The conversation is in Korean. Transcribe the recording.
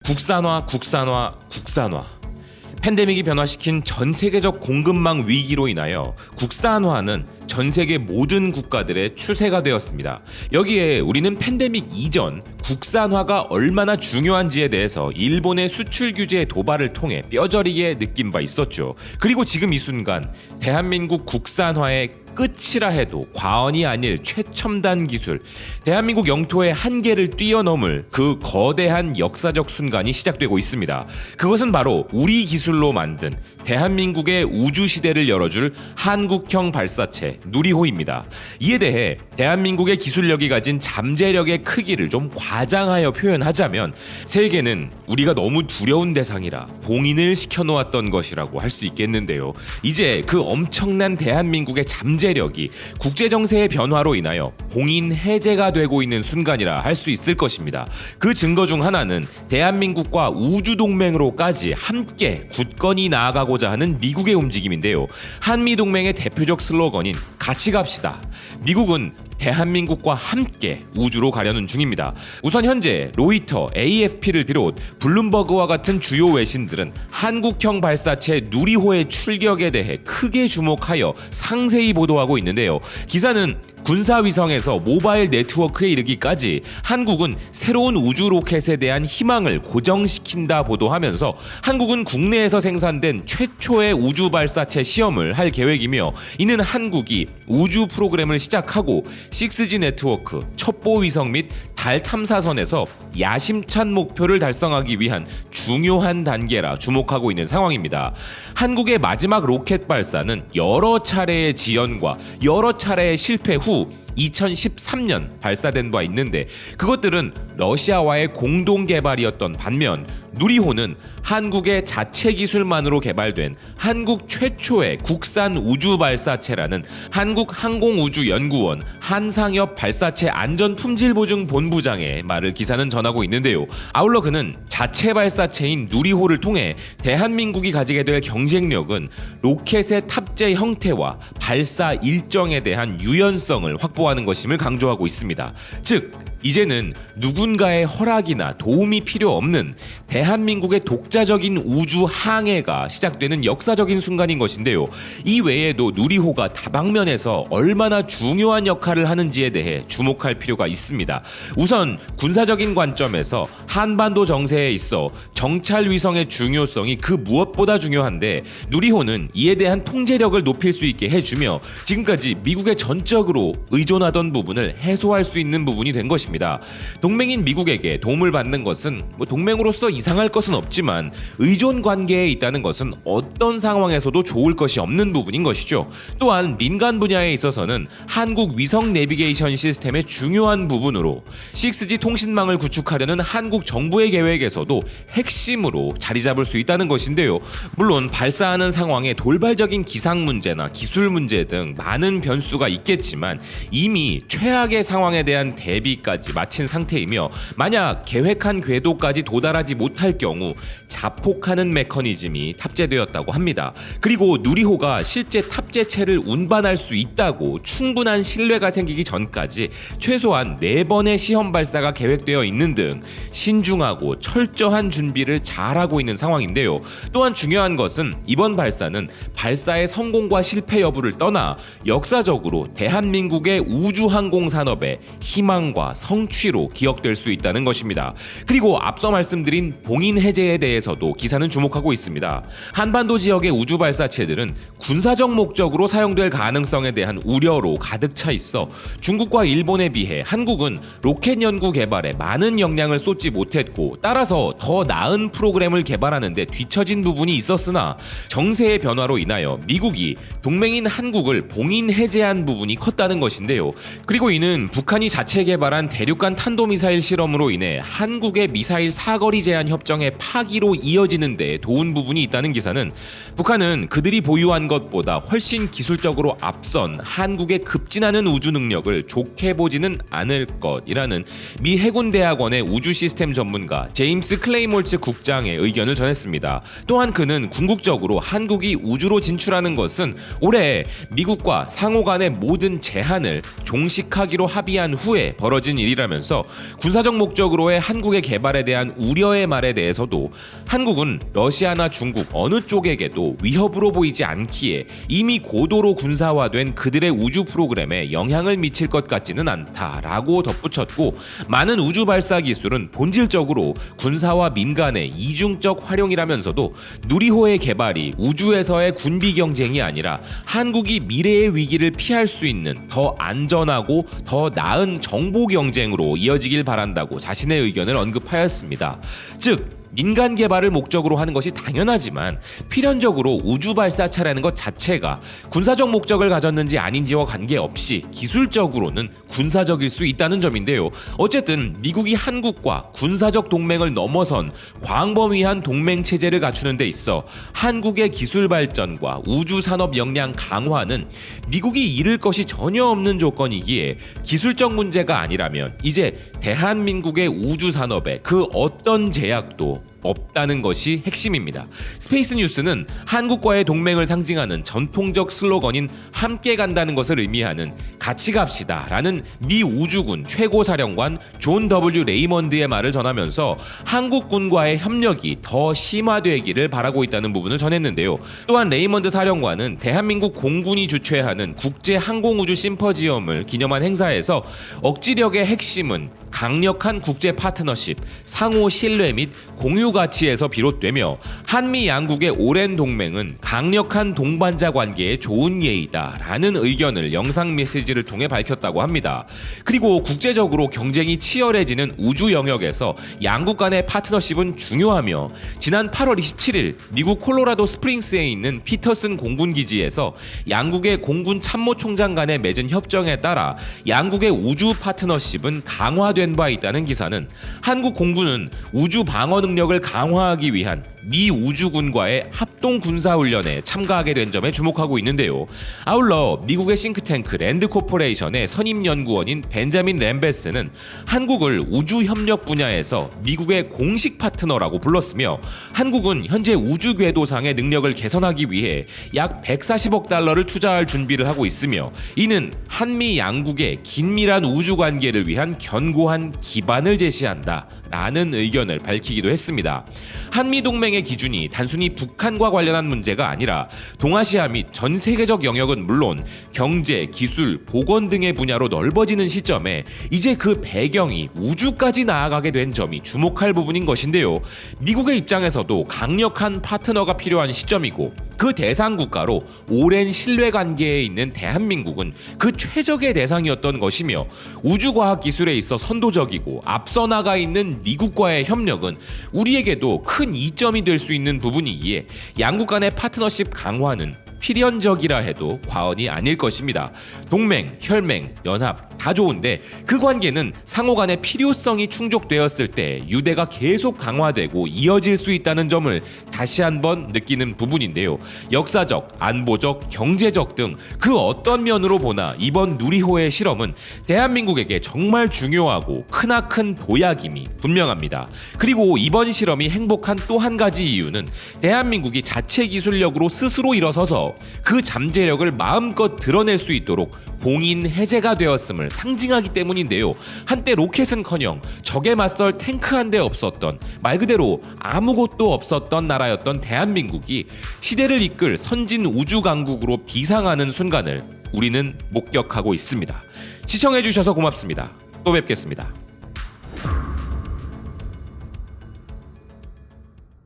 국산화, 국산화, 국산화. 팬데믹이 변화시킨 전 세계적 공급망 위기로 인하여 국산화는 전 세계 모든 국가들의 추세가 되었습니다. 여기에 우리는 팬데믹 이전 국산화가 얼마나 중요한지에 대해서 일본의 수출 규제 도발을 통해 뼈저리게 느낀 바 있었죠. 그리고 지금 이 순간 대한민국 국산화의 끝이라 해도 과언이 아닐 최첨단 기술, 대한민국 영토의 한계를 뛰어넘을 그 거대한 역사적 순간이 시작되고 있습니다. 그것은 바로 우리 기술로 만든 대한민국의 우주시대를 열어줄 한국형 발사체 누리호입니다. 이에 대해 대한민국의 기술력이 가진 잠재력의 크기를 좀 과장하여 표현하자면 세계는 우리가 너무 두려운 대상이라 봉인을 시켜놓았던 것이라고 할 수 있겠는데요. 이제 그 엄청난 대한민국의 잠재력이 국제정세의 변화로 인하여 봉인 해제가 되고 있는 순간이라 할 수 있을 것입니다. 그 증거 중 하나는 대한민국과 우주동맹으로까지 함께 굳건히 나아가고자 하는 미국의 움직임인데요. 한미동맹의 대표적 슬로건인 같이 갑시다. 미국은 대한민국과 함께 우주로 가려는 중입니다. 우선 현재 로이터, AFP를 비롯 블룸버그와 같은 주요 외신들은 한국형 발사체 누리호의 출격에 대해 크게 주목하여 상세히 보도하고 있는데요. 기사는 군사위성에서 모바일 네트워크에 이르기까지 한국은 새로운 우주 로켓에 대한 희망을 고정시킨다 보도하면서 한국은 국내에서 생산된 최초의 우주 발사체 시험을 할 계획이며 이는 한국이 우주 프로그램을 시작하고 6G 네트워크, 첩보 위성 및 달 탐사선에서 야심찬 목표를 달성하기 위한 중요한 단계라 주목하고 있는 상황입니다. 한국의 마지막 로켓 발사는 여러 차례의 지연과 여러 차례의 실패 후 2013년 발사된 바 있는데 그것들은 러시아와의 공동 개발이었던 반면 누리호는 한국의 자체 기술만으로 개발된 한국 최초의 국산 우주 발사체라는 한국항공우주연구원 한상엽 발사체 안전품질보증본부장의 말을 기사는 전하고 있는데요. 아울러 그는 자체 발사체인 누리호를 통해 대한민국이 가지게 될 경쟁력은 로켓의 탑재 형태와 발사 일정에 대한 유연성을 확보하는 것임을 강조하고 있습니다. 즉 이제는 누군가의 허락이나 도움이 필요 없는 대한민국의 독자적인 우주 항해가 시작되는 역사적인 순간인 것인데요. 이 외에도 누리호가 다방면에서 얼마나 중요한 역할을 하는지에 대해 주목할 필요가 있습니다. 우선 군사적인 관점에서 한반도 정세에 있어 정찰 위성의 중요성이 그 무엇보다 중요한데 누리호는 이에 대한 통제력을 높일 수 있게 해주며 지금까지 미국에 전적으로 의존하던 부분을 해소할 수 있는 부분이 된 것입니다. 동맹인 미국에게 도움을 받는 것은 동맹으로서 이상할 것은 없지만 의존 관계에 있다는 것은 어떤 상황에서도 좋을 것이 없는 부분인 것이죠. 또한 민간 분야에 있어서는 한국 위성 내비게이션 시스템의 중요한 부분으로 6G 통신망을 구축하려는 한국 정부의 계획에서도 핵심으로 자리 잡을 수 있다는 것인데요. 물론 발사하는 상황에 돌발적인 기상 문제나 기술 문제 등 많은 변수가 있겠지만 이미 최악의 상황에 대한 대비까지 마친 상태이며 만약 계획한 궤도까지 도달하지 못할 경우 자폭하는 메커니즘이 탑재되었다고 합니다. 그리고 누리호가 실제 탑재체를 운반할 수 있다고 충분한 신뢰가 생기기 전까지 최소한 4번의 시험 발사가 계획되어 있는 등 신중하고 철저한 준비를 잘하고 있는 상황인데요. 또한 중요한 것은 이번 발사는 발사의 성공과 실패 여부를 떠나 역사적으로 대한민국의 우주항공 산업의 희망과 성취로 기억될 수 있다는 것입니다. 그리고 앞서 말씀드린 봉인 해제에 대해서도 기사는 주목하고 있습니다. 한반도 지역의 우주 발사체들은 군사적 목적으로 사용될 가능성에 대한 우려로 가득 차 있어 중국과 일본에 비해 한국은 로켓 연구 개발에 많은 역량을 쏟지 못했고 따라서 더 나은 프로그램을 개발하는 데 뒤처진 부분이 있었으나 정세의 변화로 인하여 미국이 동맹인 한국을 봉인 해제한 부분이 컸다는 것인데요. 그리고 이는 북한이 자체 개발한 대륙간 탄도미사일 실험으로 인해 한국의 미사일 사거리 제한 협정의 파기로 이어지는 데 도운 부분이 있다는 기사는 북한은 그들이 보유한 것보다 훨씬 기술적으로 앞선 한국의 급진하는 우주 능력을 좋게 보지는 않을 것이라는 미 해군대학원의 우주 시스템 전문가 제임스 클레이몰츠 국장의 의견을 전했습니다. 또한 그는 궁극적으로 한국이 우주로 진출하는 것은 올해 미국과 상호 간의 모든 제한을 종식하기로 합의한 후에 벌어진 일이 일이라면서 군사적 목적으로의 한국의 개발에 대한 우려의 말에 대해서도 한국은 러시아나 중국 어느 쪽에게도 위협으로 보이지 않기에 이미 고도로 군사화된 그들의 우주 프로그램에 영향을 미칠 것 같지는 않다라고 덧붙였고, 많은 우주 발사 기술은 본질적으로 군사와 민간의 이중적 활용이라면서도 누리호의 개발이 우주에서의 군비 경쟁이 아니라 한국이 미래의 위기를 피할 수 있는 더 안전하고 더 나은 정보 경쟁으로 이어지길 바란다고 자신의 의견을 언급하였습니다. 즉 민간 개발을 목적으로 하는 것이 당연하지만 필연적으로 우주 발사차라는 것 자체가 군사적 목적을 가졌는지 아닌지와 관계없이 기술적으로는 군사적일 수 있다는 점인데요. 어쨌든 미국이 한국과 군사적 동맹을 넘어선 광범위한 동맹 체제를 갖추는 데 있어 한국의 기술 발전과 우주 산업 역량 강화는 미국이 잃을 것이 전혀 없는 조건이기에 기술적 문제가 아니라면 이제 대한민국의 우주 산업에 그 어떤 제약도 없다는 것이 핵심입니다. 스페이스 뉴스는 한국과의 동맹을 상징하는 전통적 슬로건인 함께 간다는 것을 의미하는 같이 갑시다 라는 미 우주군 최고사령관 존 W. 레이먼드의 말을 전하면서 한국군과의 협력이 더 심화되기를 바라고 있다는 부분을 전했는데요. 또한 레이먼드 사령관은 대한민국 공군이 주최하는 국제항공우주 심포지엄을 기념한 행사에서 억지력의 핵심은 강력한 국제 파트너십, 상호 신뢰 및 공유 가치에서 비롯되며 한미 양국의 오랜 동맹은 강력한 동반자 관계의 좋은 예이다라는 의견을 영상 메시지를 통해 밝혔다고 합니다. 그리고 국제적으로 경쟁이 치열해지는 우주 영역에서 양국 간의 파트너십은 중요하며 지난 8월 27일 미국 콜로라도 스프링스에 있는 피터슨 공군기지에서 양국의 공군 참모총장 간에 맺은 협정에 따라 양국의 우주 파트너십은 강화된 바 있다는 기사는 한국 공군은 우주 방어 능력을 강화하기 위한 미 우주군과의 합동 군사훈련에 참가하게 된 점에 주목하고 있는데요. 아울러 미국의 싱크탱크 랜드 코퍼레이션의 선임연구원인 벤자민 램베스는 한국을 우주협력 분야에서 미국의 공식 파트너라고 불렀으며 한국은 현재 우주 궤도상의 능력을 개선하기 위해 약 140억 달러를 투자할 준비를 하고 있으며 이는 한미 양국의 긴밀한 우주 관계를 위한 견고한 기반을 제시한다 라는 의견을 밝히기도 했습니다. 한미 동맹의 기준이 단순히 북한과 관련한 문제가 아니라 동아시아 및 전 세계적 영역은 물론 경제, 기술, 보건 등의 분야로 넓어지는 시점에 이제 그 배경이 우주까지 나아가게 된 점이 주목할 부분인 것인데요. 미국의 입장에서도 강력한 파트너가 필요한 시점이고 그 대상 국가로 오랜 신뢰관계에 있는 대한민국은 그 최적의 대상이었던 것이며 우주과학 기술에 있어 선도적이고 앞서 나가 있는 미국과의 협력은 우리에게도 큰 이점이 될 수 있는 부분이기에 양국 간의 파트너십 강화는 필연적이라 해도 과언이 아닐 것입니다. 동맹, 혈맹, 연합 다 좋은데 그 관계는 상호 간의 필요성이 충족되었을 때 유대가 계속 강화되고 이어질 수 있다는 점을 다시 한번 느끼는 부분인데요. 역사적, 안보적, 경제적 등 그 어떤 면으로 보나 이번 누리호의 실험은 대한민국에게 정말 중요하고 크나큰 보약임이 분명합니다. 그리고 이번 실험이 행복한 또 한 가지 이유는 대한민국이 자체 기술력으로 스스로 일어서서 그 잠재력을 마음껏 드러낼 수 있도록 봉인 해제가 되었음을 상징하기 때문인데요. 한때 로켓은커녕 적에 맞설 탱크 한 대 없었던, 말 그대로 아무것도 없었던 나라였던 대한민국이 시대를 이끌 선진 우주 강국으로 비상하는 순간을 우리는 목격하고 있습니다. 시청해주셔서 고맙습니다. 또 뵙겠습니다.